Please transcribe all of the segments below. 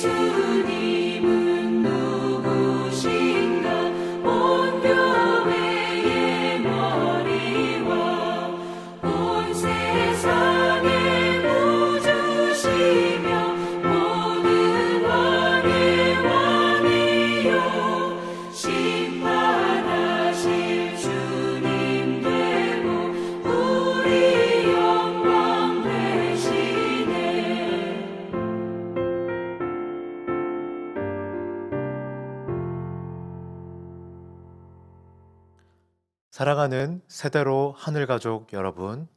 예수님은 누구신가? 온 교회의 머리와 온 세상의 구주시며 모든 왕의 왕이요 심판하실 주님 되고 우리 영광 되시네. 사랑하는 세대로 하늘가족 여러분,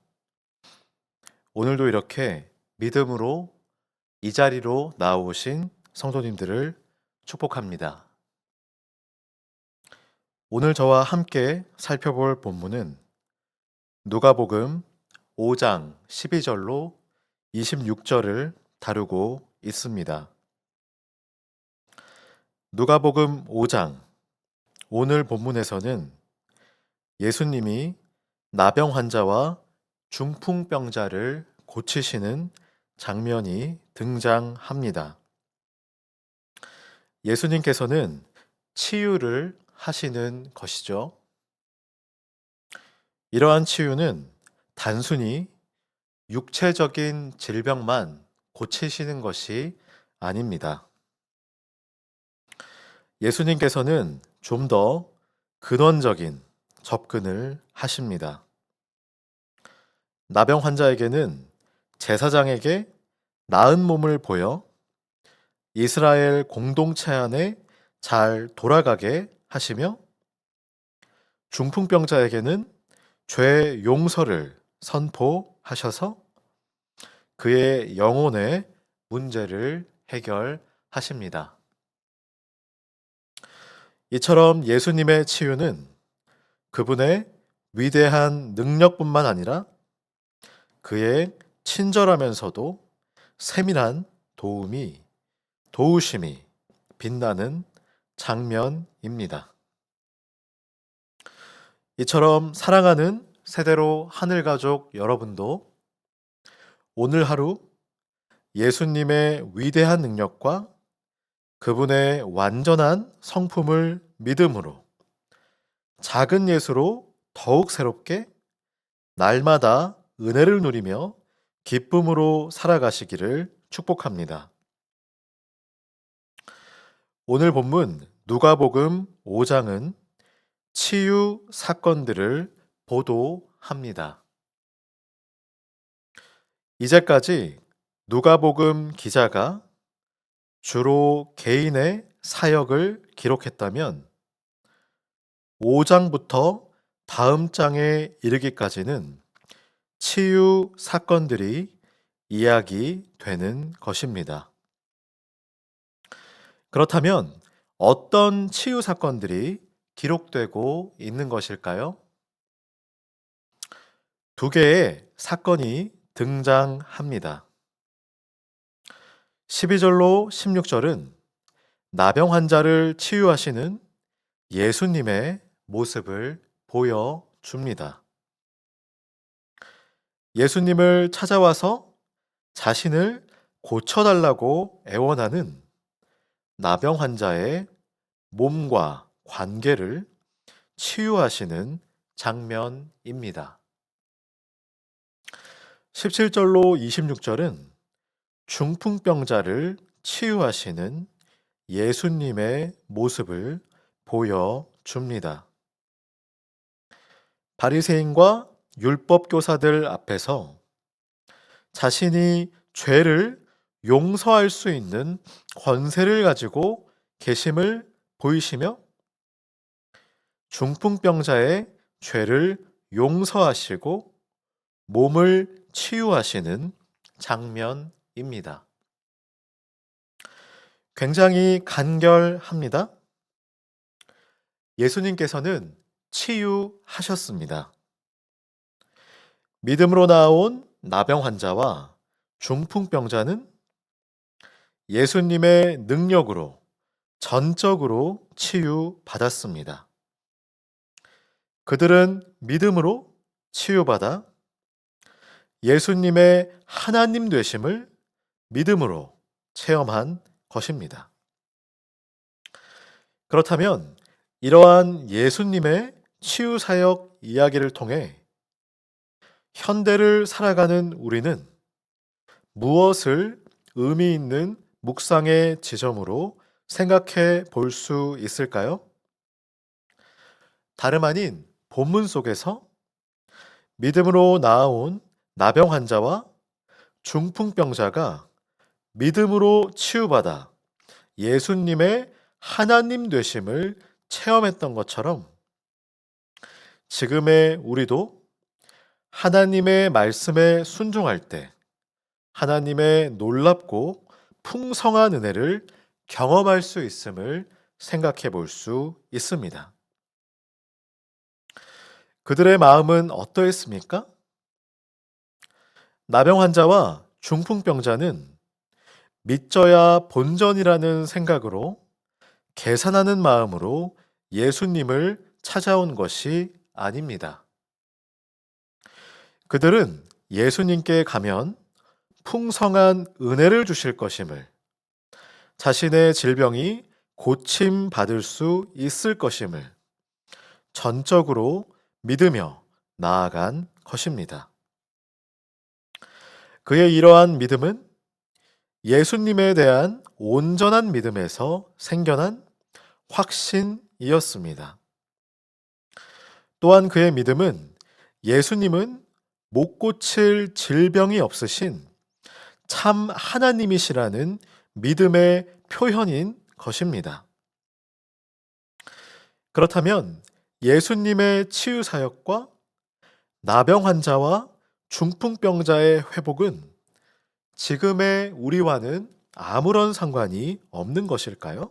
오늘도 이렇게 믿음으로 이 자리로 나오신 성도님들을 축복합니다. 오늘 저와 함께 살펴볼 본문은 누가복음 5장 12절로 26절을 다루고 있습니다. 누가복음 5장, 오늘 본문에서는 예수님이 나병 환자와 중풍병자를 고치시는 장면이 등장합니다. 예수님께서는 치유를 하시는 것이죠. 이러한 치유는 단순히 육체적인 질병만 고치시는 것이 아닙니다. 예수님께서는 좀 더 근원적인 접근을 하십니다. 나병 환자에게는 제사장에게 나은 몸을 보여 이스라엘 공동체 안에 잘 돌아가게 하시며, 중풍병자에게는 죄 용서를 선포하셔서 그의 영혼의 문제를 해결하십니다. 이처럼 예수님의 치유는 그분의 위대한 능력뿐만 아니라 그의 친절하면서도 세밀한 도우심이 빛나는 장면입니다. 이처럼 사랑하는 세대로 하늘가족 여러분도 오늘 하루 예수님의 위대한 능력과 그분의 완전한 성품을 믿음으로 작은 예수로 더욱 새롭게 날마다 은혜를 누리며 기쁨으로 살아가시기를 축복합니다. 오늘 본문 누가복음 5장은 치유 사건들을 보도합니다. 이제까지 누가복음 기자가 주로 개인의 사역을 기록했다면 5장부터 다음 장에 이르기까지는 치유 사건들이 이야기되는 것입니다. 그렇다면 어떤 치유 사건들이 기록되고 있는 것일까요? 두 개의 사건이 등장합니다. 12절로 16절은 나병 환자를 치유하시는 예수님의 모습을 보여줍니다. 예수님을 찾아와서 자신을 고쳐달라고 애원하는 나병 환자의 몸과 관계를 치유하시는 장면입니다. 17절로 26절은 중풍병자를 치유하시는 예수님의 모습을 보여줍니다. 바리새인과 율법 교사들 앞에서 자신이 죄를 용서할 수 있는 권세를 가지고 계심을 보이시며 중풍병자의 죄를 용서하시고 몸을 치유하시는 장면입니다. 굉장히 간결합니다. 예수님께서는 치유하셨습니다. 믿음으로 나온 나병 환자와 중풍병자는 예수님의 능력으로 전적으로 치유받았습니다. 그들은 믿음으로 치유받아 예수님의 하나님 되심을 믿음으로 체험한 것입니다. 그렇다면 이러한 예수님의 치유 사역 이야기를 통해 현대를 살아가는 우리는 무엇을 의미 있는 묵상의 지점으로 생각해 볼 수 있을까요? 다름 아닌 본문 속에서 믿음으로 나아온 나병 환자와 중풍병자가 믿음으로 치유받아 예수님의 하나님 되심을 체험했던 것처럼 지금의 우리도 하나님의 말씀에 순종할 때 하나님의 놀랍고 풍성한 은혜를 경험할 수 있음을 생각해 볼 수 있습니다. 그들의 마음은 어떠했습니까? 나병 환자와 중풍병자는 믿져야 본전이라는 생각으로 계산하는 마음으로 예수님을 찾아온 것이 아닙니다. 그들은 예수님께 가면 풍성한 은혜를 주실 것임을, 자신의 질병이 고침받을 수 있을 것임을 전적으로 믿으며 나아간 것입니다. 그의 이러한 믿음은 예수님에 대한 온전한 믿음에서 생겨난 확신이었습니다. 또한 그의 믿음은 예수님은 못 고칠 질병이 없으신 참 하나님이시라는 믿음의 표현인 것입니다. 그렇다면 예수님의 치유 사역과 나병 환자와 중풍병자의 회복은 지금의 우리와는 아무런 상관이 없는 것일까요?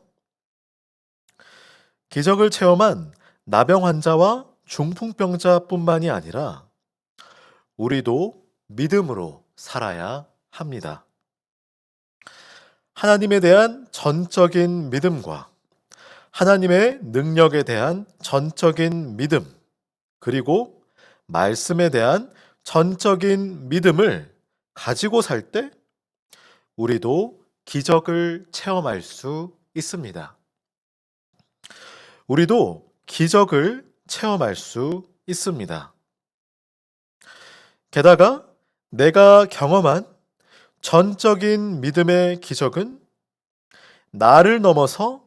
기적을 체험한 나병 환자와 중풍병자뿐만이 아니라 우리도 믿음으로 살아야 합니다. 하나님에 대한 전적인 믿음과 하나님의 능력에 대한 전적인 믿음, 그리고 말씀에 대한 전적인 믿음을 가지고 살 때 우리도 기적을 체험할 수 있습니다. 우리도 기적을 체험할 수 있습니다. 게다가 내가 경험한 전적인 믿음의 기적은 나를 넘어서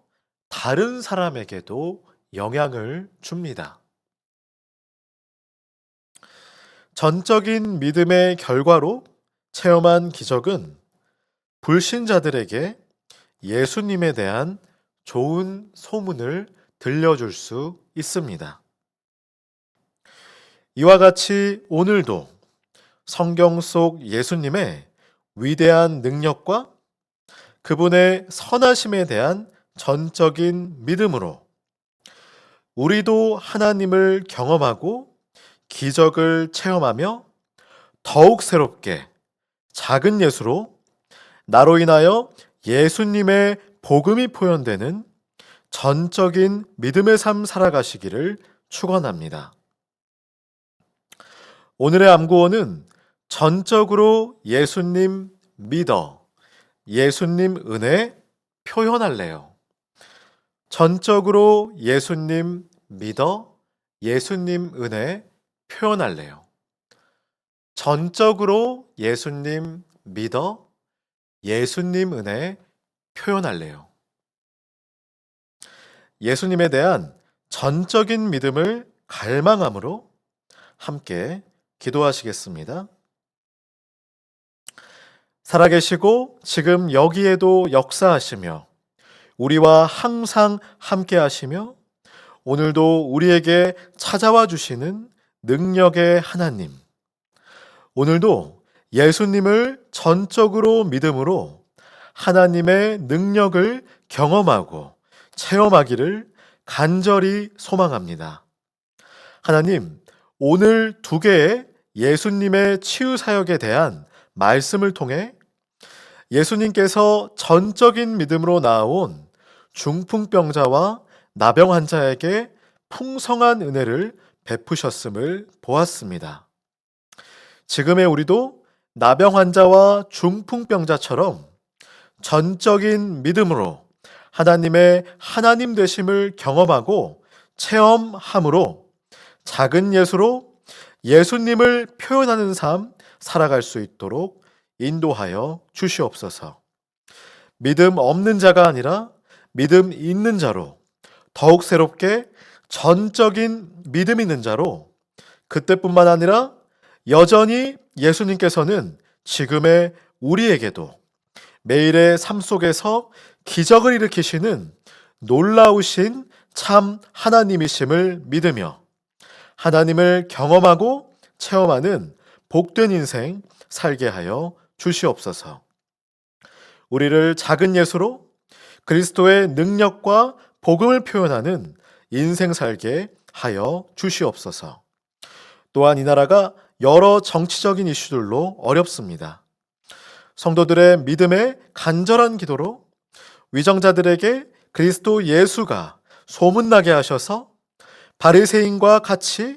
다른 사람에게도 영향을 줍니다. 전적인 믿음의 결과로 체험한 기적은 불신자들에게 예수님에 대한 좋은 소문을 들려줄 수 있습니다. 이와 같이 오늘도 성경 속 예수님의 위대한 능력과 그분의 선하심에 대한 전적인 믿음으로 우리도 하나님을 경험하고 기적을 체험하며 더욱 새롭게 작은 예수로 나로 인하여 예수님의 복음이 표현되는 전적인 믿음의 삶 살아가시기를 축원합니다. 오늘의 암구호는 전적으로 예수님 믿어, 예수님 은혜 표현할래요. 전적으로 예수님 믿어, 예수님 은혜 표현할래요. 전적으로 예수님 믿어, 예수님 은혜 표현할래요. 예수님에 대한 전적인 믿음을 갈망함으로 함께 기도하시겠습니다. 살아계시고 지금 여기에도 역사하시며 우리와 항상 함께 하시며 오늘도 우리에게 찾아와 주시는 능력의 하나님, 오늘도 예수님을 전적으로 믿음으로 하나님의 능력을 경험하고 체험하기를 간절히 소망합니다. 하나님, 오늘 두 개의 예수님의 치유 사역에 대한 말씀을 통해 예수님께서 전적인 믿음으로 나아온 중풍병자와 나병 환자에게 풍성한 은혜를 베푸셨음을 보았습니다. 지금의 우리도 나병 환자와 중풍병자처럼 전적인 믿음으로 하나님의 하나님 되심을 경험하고 체험함으로 작은 예수로 예수님을 표현하는 삶 살아갈 수 있도록 인도하여 주시옵소서. 믿음 없는 자가 아니라 믿음 있는 자로, 더욱 새롭게 전적인 믿음 있는 자로, 그때뿐만 아니라 여전히 예수님께서는 지금의 우리에게도 매일의 삶 속에서 기적을 일으키시는 놀라우신 참 하나님이심을 믿으며 하나님을 경험하고 체험하는 복된 인생 살게 하여 주시옵소서. 우리를 작은 예수로 그리스도의 능력과 복음을 표현하는 인생 살게 하여 주시옵소서. 또한 이 나라가 여러 정치적인 이슈들로 어렵습니다. 성도들의 믿음의 간절한 기도로 위정자들에게 그리스도 예수가 소문나게 하셔서 바리새인과 같이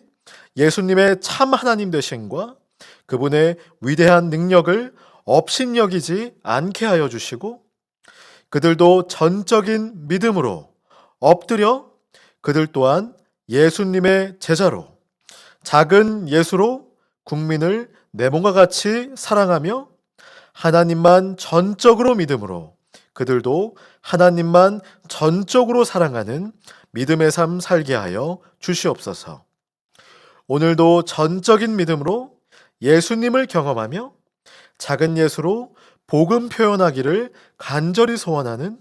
예수님의 참 하나님 되심과 그분의 위대한 능력을 업신여기지 않게 하여 주시고 그들도 전적인 믿음으로 엎드려 그들 또한 예수님의 제자로 작은 예수로 국민을 내 몸과 같이 사랑하며 하나님만 전적으로 믿음으로 그들도 하나님만 전적으로 사랑하는 믿음의 삶 살게 하여 주시옵소서. 오늘도 전적인 믿음으로 예수님을 경험하며 작은 예수로 복음 표현하기를 간절히 소원하는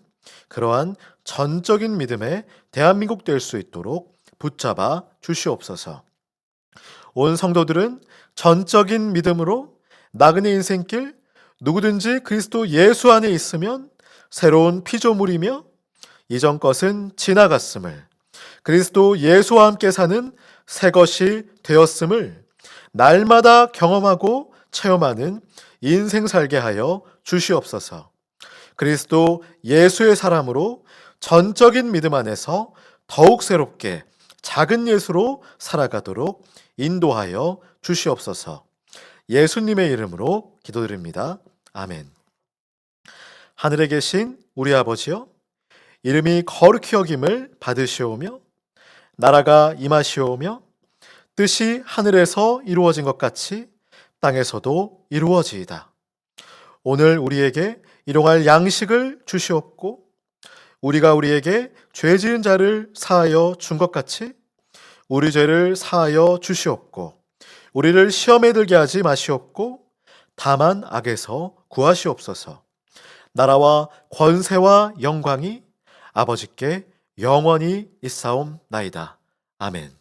그러한 전적인 믿음의 대한민국 될 수 있도록 붙잡아 주시옵소서. 온 성도들은 전적인 믿음으로 나그네 인생길 누구든지 그리스도 예수 안에 있으면 새로운 피조물이며 이전 것은 지나갔음을 그리스도 예수와 함께 사는 새 것이 되었음을 날마다 경험하고 체험하는 인생 살게 하여 주시옵소서. 그리스도 예수의 사람으로 전적인 믿음 안에서 더욱 새롭게 작은 예수로 살아가도록 인도하여 주시옵소서. 예수님의 이름으로 기도드립니다. 아멘. 하늘에 계신 우리 아버지여, 이름이 거룩히 여김을 받으시오며 나라가 임하시오며 뜻이 하늘에서 이루어진 것 같이 땅에서도 이루어지이다. 오늘 우리에게 일용할 양식을 주시옵고 우리가 우리에게 죄 지은 자를 사하여 준 것 같이 우리 죄를 사하여 주시옵고 우리를 시험에 들게 하지 마시옵고 다만 악에서 구하시옵소서. 나라와 권세와 영광이 아버지께 영원히 있사옵나이다. 아멘.